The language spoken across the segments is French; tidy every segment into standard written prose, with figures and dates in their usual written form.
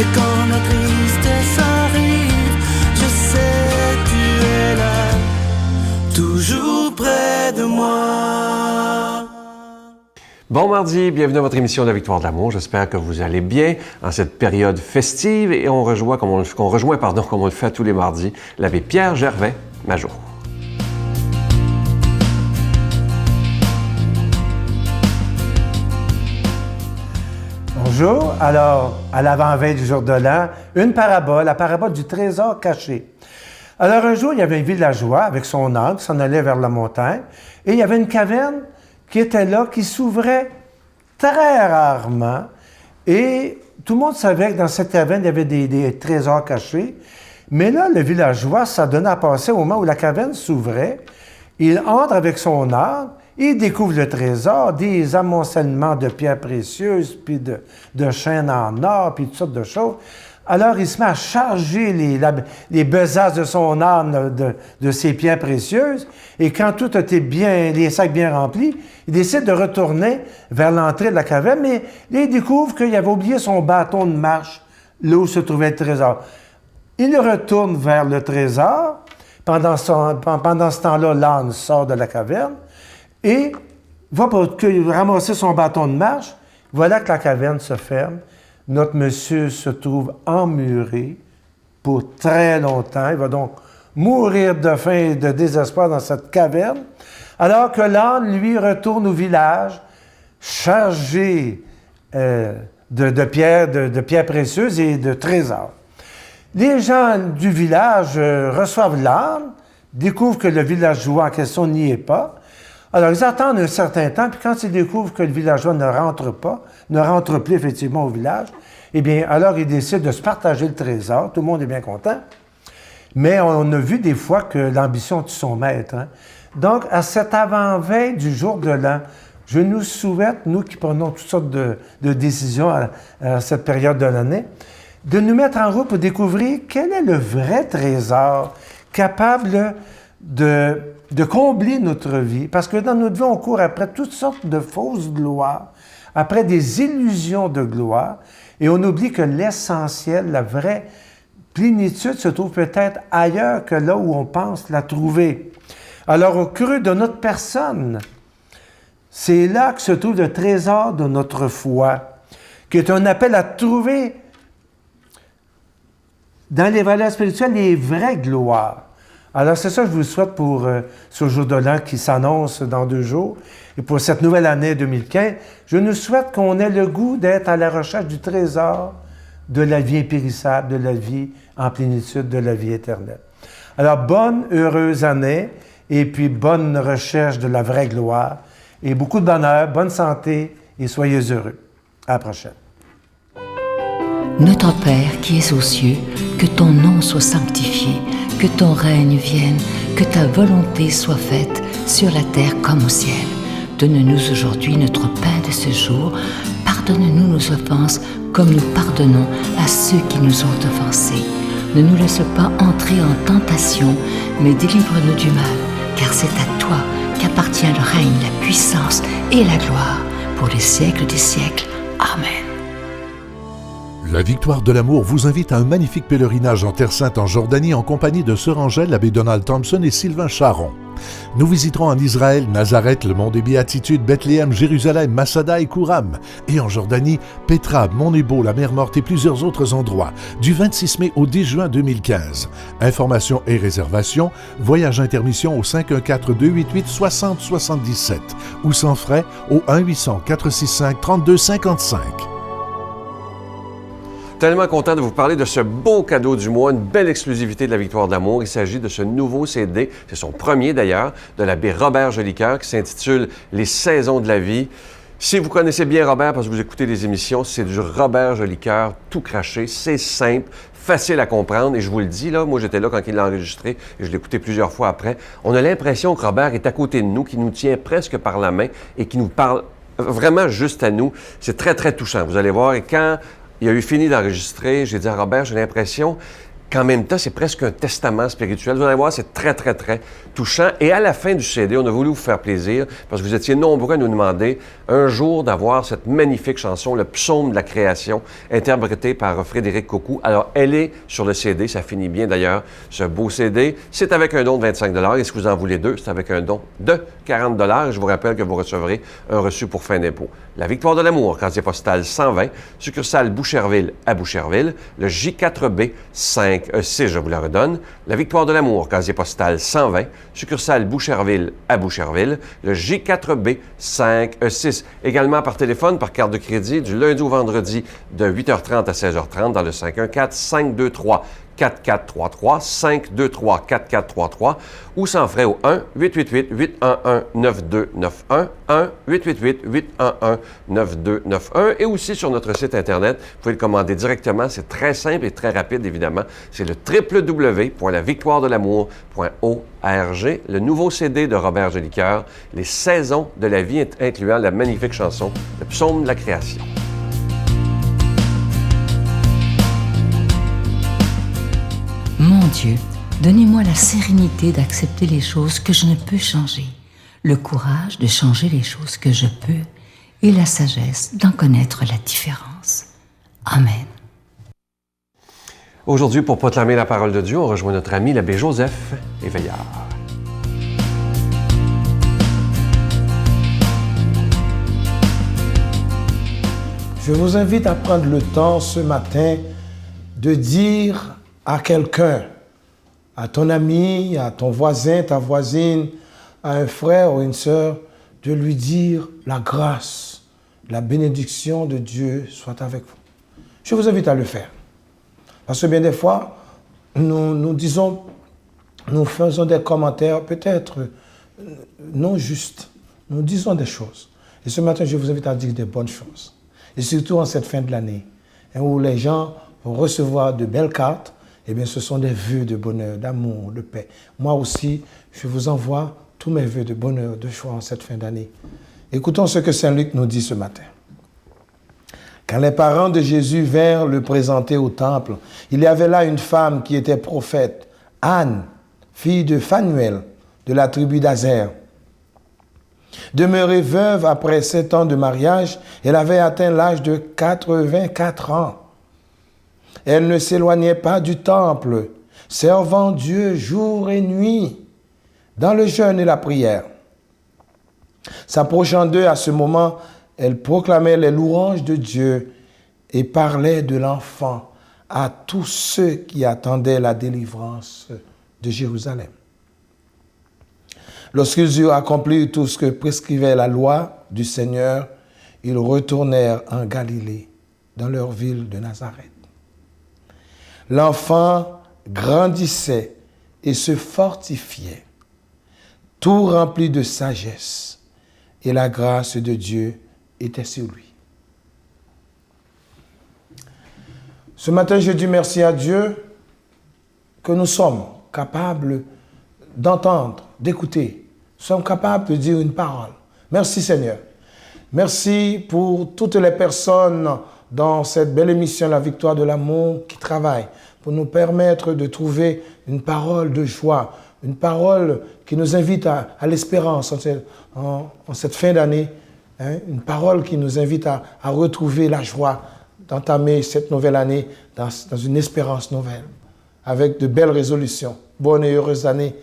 Et quand la tristesse arrive, je sais tu es là, toujours près de moi. Bon mardi, bienvenue à votre émission de la Victoire de l'amour. J'espère que vous allez bien en cette période festive et on rejoint, comme on le fait tous les mardis, l'abbé Pierre Gervais, Major. Bonjour. Alors, à l'avant-veille du jour de l'an, une parabole, la parabole du trésor caché. Alors, un jour, il y avait un villageois avec son âne qui s'en allait vers la montagne et il y avait une caverne qui était là, qui s'ouvrait très rarement. Et tout le monde savait que dans cette caverne, il y avait des trésors cachés. Mais là, le villageois, ça donnait à passer au moment où la caverne s'ouvrait. Il entre avec son âne, il découvre le trésor, des amoncellements de pierres précieuses, puis de chaînes en or, puis toutes sortes de choses. Alors, il se met à charger les besaces de son âne de ces pierres précieuses. Et quand tout était bien, les sacs bien remplis, il décide de retourner vers l'entrée de la caverne, mais là, il découvre qu'il avait oublié son bâton de marche, là où se trouvait le trésor. Il retourne vers le trésor. Pendant ce temps-là, l'âne sort de la caverne et va pour ramasser son bâton de marche. Voilà que la caverne se ferme. Notre monsieur se trouve emmuré pour très longtemps. Il va donc mourir de faim et de désespoir dans cette caverne, alors que l'âne, lui, retourne au village chargé de pierres précieuses et de trésors. Les gens du village reçoivent l'âne, découvrent que le villageois en question n'y est pas. Alors, ils attendent un certain temps, puis quand ils découvrent que le villageois ne rentre plus effectivement au village, eh bien, alors ils décident de se partager le trésor. Tout le monde est bien content. Mais on a vu des fois que l'ambition tue son maître. Hein? Donc, à cette avant-veille du jour de l'an, je nous souhaite, nous qui prenons toutes sortes de décisions à cette période de l'année, de nous mettre en route pour découvrir quel est le vrai trésor capable de combler notre vie. Parce que dans notre vie, on court après toutes sortes de fausses gloires, après des illusions de gloire, et on oublie que l'essentiel, la vraie plénitude se trouve peut-être ailleurs que là où on pense la trouver. Alors, au creux de notre personne, c'est là que se trouve le trésor de notre foi, qui est un appel à trouver dans les valeurs spirituelles les vraies gloires. Alors, c'est ça que je vous souhaite pour ce jour de l'an qui s'annonce dans 2 jours. Et pour cette nouvelle année 2015, je nous souhaite qu'on ait le goût d'être à la recherche du trésor de la vie impérissable, de la vie en plénitude, de la vie éternelle. Alors, bonne, heureuse année, et puis bonne recherche de la vraie gloire, et beaucoup de bonheur, bonne santé, et soyez heureux. À la prochaine. Notre Père qui es aux cieux, que ton nom soit sanctifié, que ton règne vienne, que ta volonté soit faite sur la terre comme au ciel. Donne-nous aujourd'hui notre pain de ce jour. Pardonne-nous nos offenses comme nous pardonnons à ceux qui nous ont offensés. Ne nous laisse pas entrer en tentation, mais délivre-nous du mal, car c'est à toi qu'appartient le règne, la puissance et la gloire pour les siècles des siècles. Amen. La Victoire de l'amour vous invite à un magnifique pèlerinage en Terre Sainte en Jordanie en compagnie de Sœur Angèle, l'abbé Donald Thompson et Sylvain Charon. Nous visiterons en Israël, Nazareth, le mont des Béatitudes, Bethléem, Jérusalem, Masada et Kouram. Et en Jordanie, Petra, Mont Nebo, la mer Morte et plusieurs autres endroits, du 26 mai au 10 juin 2015. Informations et réservations, voyage intermission au 514-288-6077 ou sans frais au 1-800-465-3255. Tellement content de vous parler de ce beau cadeau du mois, une belle exclusivité de la Victoire de l'amour. Il s'agit de ce nouveau CD, c'est son premier d'ailleurs, de l'abbé Robert Jolicoeur qui s'intitule « Les saisons de la vie ». Si vous connaissez bien Robert parce que vous écoutez les émissions, c'est du Robert Jolicoeur tout craché, c'est simple, facile à comprendre. Et je vous le dis, là, moi j'étais là quand il l'a enregistré et je l'ai écouté plusieurs fois après. On a l'impression que Robert est à côté de nous, qu'il nous tient presque par la main et qu'il nous parle vraiment juste à nous. C'est très, très touchant, vous allez voir. Et quand il a eu fini d'enregistrer, j'ai dit à Robert, j'ai l'impression qu'en même temps, c'est presque un testament spirituel. Vous allez voir, c'est très, très, très touchant. Et à la fin du CD, on a voulu vous faire plaisir, parce que vous étiez nombreux à nous demander un jour d'avoir cette magnifique chanson, le psaume de la création, interprétée par Frédéric Coucou. Alors, elle est sur le CD, ça finit bien d'ailleurs, ce beau CD. C'est avec un don de 25 $, et si vous en voulez deux, c'est avec un don de 40 $. Et je vous rappelle que vous recevrez un reçu pour fin d'impôt. La Victoire de l'amour, casier postal 120, succursale Boucherville à Boucherville, le J4B 5E6, je vous la redonne. La Victoire de l'amour, casier postal 120, succursale Boucherville à Boucherville, le J4B 5E6. Également par téléphone, par carte de crédit, du lundi au vendredi de 8h30 à 16h30 dans le 514-523 4433 523 4433 ou sans frais au 1-888-811-9291 1-888-811-9291 et aussi sur notre site Internet. Vous pouvez le commander directement. C'est très simple et très rapide, évidemment. C'est le www.lavictoiredelamour.org. Le nouveau CD de Robert Jolicoeur, Les saisons de la vie, incluant la magnifique chanson Le psaume de la création. Mon Dieu, donnez-moi la sérénité d'accepter les choses que je ne peux changer, le courage de changer les choses que je peux et la sagesse d'en connaître la différence. Amen. Aujourd'hui, pour proclamer la parole de Dieu, on rejoint notre ami l'abbé Joseph Éveillard. Je vous invite à prendre le temps ce matin de dire à quelqu'un, à ton ami, à ton voisin, ta voisine, à un frère ou une sœur, de lui dire la grâce, la bénédiction de Dieu soit avec vous. Je vous invite à le faire. Parce que bien des fois, nous faisons des commentaires peut-être non justes. Nous disons des choses. Et ce matin, je vous invite à dire des bonnes choses. Et surtout en cette fin de l'année, où les gens vont recevoir de belles cartes, eh bien, ce sont des vœux de bonheur, d'amour, de paix. Moi aussi, je vous envoie tous mes vœux de bonheur, de joie en cette fin d'année. Écoutons ce que Saint Luc nous dit ce matin. Quand les parents de Jésus vinrent le présenter au temple, il y avait là une femme qui était prophète, Anne, fille de Phanuel, de la tribu d'Azer. Demeurée veuve après 7 ans de mariage, elle avait atteint l'âge de 84 ans. Elle ne s'éloignait pas du temple, servant Dieu jour et nuit, dans le jeûne et la prière. S'approchant d'eux à ce moment, elle proclamait les louanges de Dieu et parlait de l'enfant à tous ceux qui attendaient la délivrance de Jérusalem. Lorsqu'ils eurent accompli tout ce que prescrivait la loi du Seigneur, ils retournèrent en Galilée, dans leur ville de Nazareth. L'enfant grandissait et se fortifiait, tout rempli de sagesse, et la grâce de Dieu était sur lui. Ce matin, je dis merci à Dieu que nous sommes capables d'entendre, d'écouter. Nous sommes capables de dire une parole. Merci Seigneur. Merci pour toutes les personnes dans cette belle émission La Victoire de l'amour qui travaillent pour nous permettre de trouver une parole de joie, une parole qui nous invite à l'espérance en cette fin d'année, hein, une parole qui nous invite à retrouver la joie d'entamer cette nouvelle année dans une espérance nouvelle, avec de belles résolutions. Bonne et heureuse année.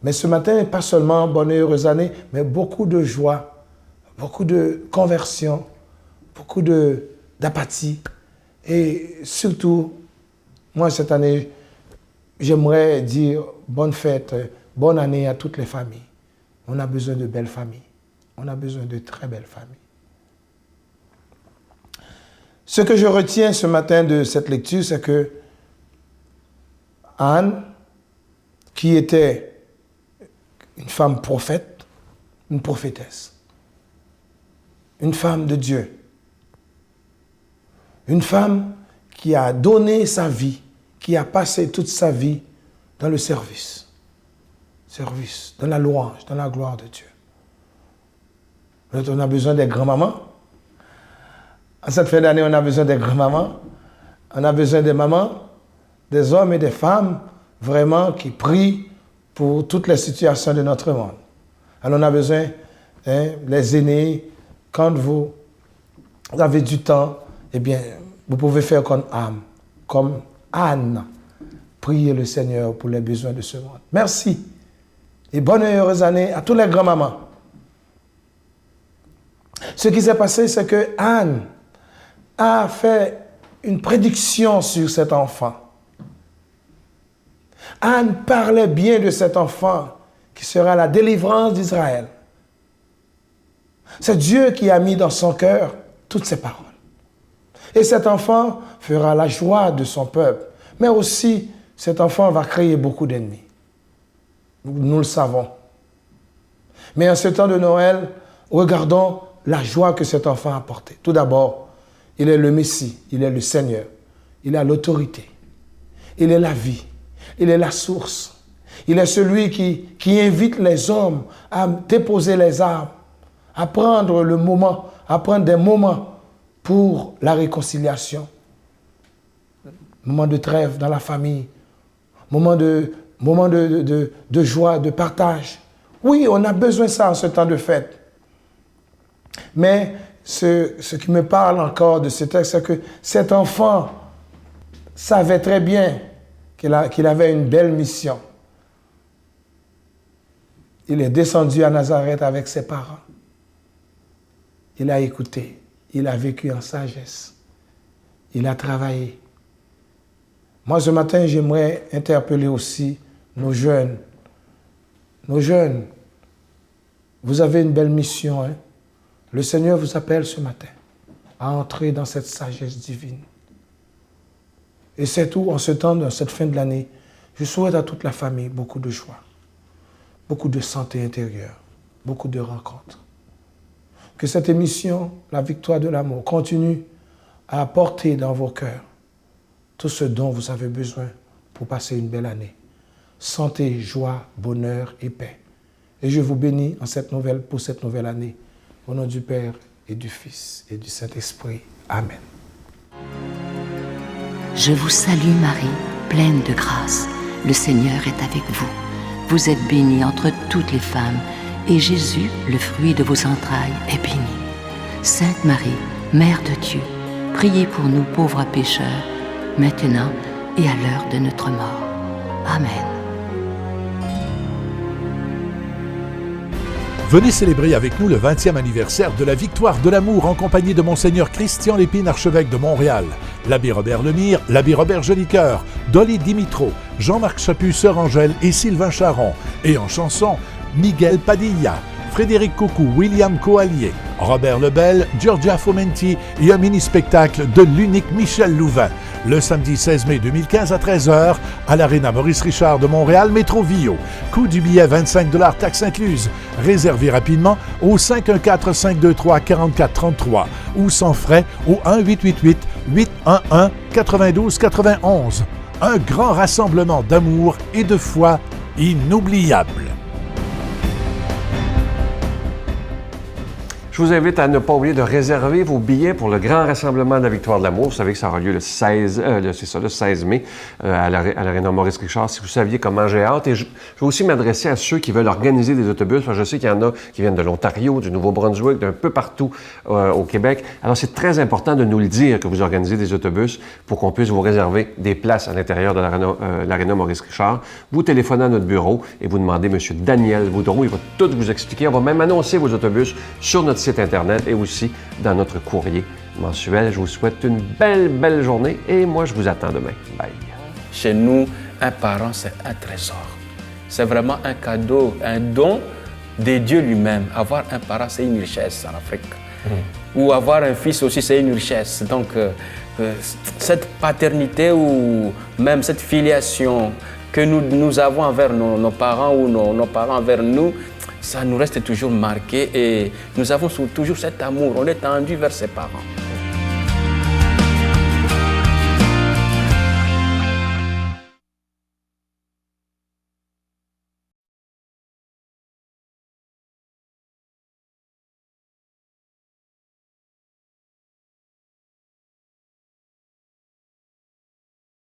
Mais ce matin, pas seulement bonne et heureuse année, mais beaucoup de joie, beaucoup de conversion, beaucoup d'apathie. Et surtout, moi, cette année, j'aimerais dire bonne fête, bonne année à toutes les familles. On a besoin de belles familles. On a besoin de très belles familles. Ce que je retiens ce matin de cette lecture, c'est que Anne, qui était une femme prophète, une prophétesse, une femme de Dieu, une femme qui a donné sa vie, qui a passé toute sa vie dans le service, dans la louange, dans la gloire de Dieu. On a besoin des grands-mamans. En cette fin d'année, on a besoin des grands-mamans. On a besoin des mamans. des hommes et des femmes vraiment qui prient pour toutes les situations de notre monde. Alors on a besoin, les aînés, quand vous avez du temps, eh bien, vous pouvez faire comme Anne, prier le Seigneur pour les besoins de ce monde. Merci et bonne et heureuse année à tous les grands-mamans. Ce qui s'est passé, c'est que Anne a fait une prédiction sur cet enfant. Anne parlait bien de cet enfant qui sera la délivrance d'Israël. C'est Dieu qui a mis dans son cœur toutes ces paroles. Et cet enfant fera la joie de son peuple. Mais aussi, cet enfant va créer beaucoup d'ennemis. Nous le savons. Mais en ce temps de Noël, regardons la joie que cet enfant a apportée. Tout d'abord, il est le Messie, il est le Seigneur, il a l'autorité, il est la vie, il est la source. Il est celui qui invite les hommes à déposer les armes, à prendre le moment, à prendre des moments pour la réconciliation. Moment de trêve dans la famille, moment de joie, de partage. Oui, on a besoin de ça en ce temps de fête. Mais ce qui me parle encore de ce texte, c'est que cet enfant savait très bien qu'il avait une belle mission. Il est descendu à Nazareth avec ses parents. Il a écouté. Il a vécu en sagesse. Il a travaillé. Moi, ce matin, j'aimerais interpeller aussi nos jeunes. Nos jeunes, vous avez une belle mission, hein? Le Seigneur vous appelle ce matin à entrer dans cette sagesse divine. Et c'est tout, en ce temps, dans cette fin de l'année, je souhaite à toute la famille beaucoup de joie, beaucoup de santé intérieure, beaucoup de rencontres. Que cette émission, La Victoire de l'amour, continue à apporter dans vos cœurs tout ce dont vous avez besoin pour passer une belle année. Santé, joie, bonheur et paix. Et je vous bénis pour cette nouvelle année. Au nom du Père et du Fils et du Saint-Esprit. Amen. Je vous salue Marie, pleine de grâce. Le Seigneur est avec vous. Vous êtes bénie entre toutes les femmes, et Jésus, le fruit de vos entrailles, est béni. Sainte Marie, Mère de Dieu, priez pour nous pauvres pécheurs, maintenant et à l'heure de notre mort. Amen. Venez célébrer avec nous le 20e anniversaire de la Victoire de l'amour en compagnie de Monseigneur Christian Lépine, archevêque de Montréal, l'abbé Robert Lemire, l'abbé Robert Jolicoeur, Dolly Dimitro, Jean-Marc Chaput, Sœur Angèle et Sylvain Charon. Et en chanson, Miguel Padilla, Frédéric Coucou, William Coallier, Robert Lebel, Giorgia Fomenti et un mini-spectacle de l'unique Michel Louvain. Le samedi 16 mai 2015 à 13h à l'Arena Maurice Richard de Montréal, Métro Vio. Coût du billet 25 $, taxes incluses. Réservez rapidement au 514-523-4433 ou sans frais au 1-888-811-9291. Un grand rassemblement d'amour et de foi inoubliable. Je vous invite à ne pas oublier de réserver vos billets pour le grand rassemblement de la Victoire de l'amour. Vous savez que ça aura lieu le 16 mai à l'Arena Maurice Richard. Si vous saviez comment j'ai hâte. Et je vais aussi m'adresser à ceux qui veulent organiser des autobus. Parce que je sais qu'il y en a qui viennent de l'Ontario, du Nouveau-Brunswick, d'un peu partout au Québec. Alors, c'est très important de nous le dire que vous organisez des autobus pour qu'on puisse vous réserver des places à l'intérieur de l'Arena Maurice Richard. Vous téléphonez à notre bureau et vous demandez M. Daniel Boudreau. Il va tout vous expliquer. On va même annoncer vos autobus sur notre site Internet et aussi dans notre courrier mensuel. Je vous souhaite une belle journée et moi, je vous attends demain. Bye. Chez nous, un parent, c'est un trésor. C'est vraiment un cadeau, un don de Dieu lui-même. Avoir un parent, c'est une richesse en Afrique. Ou avoir un fils aussi, c'est une richesse. Donc, cette paternité ou même cette filiation que nous avons envers nos parents ou nos parents envers nous, ça nous reste toujours marqué et nous avons toujours cet amour. On est tendu vers ses parents.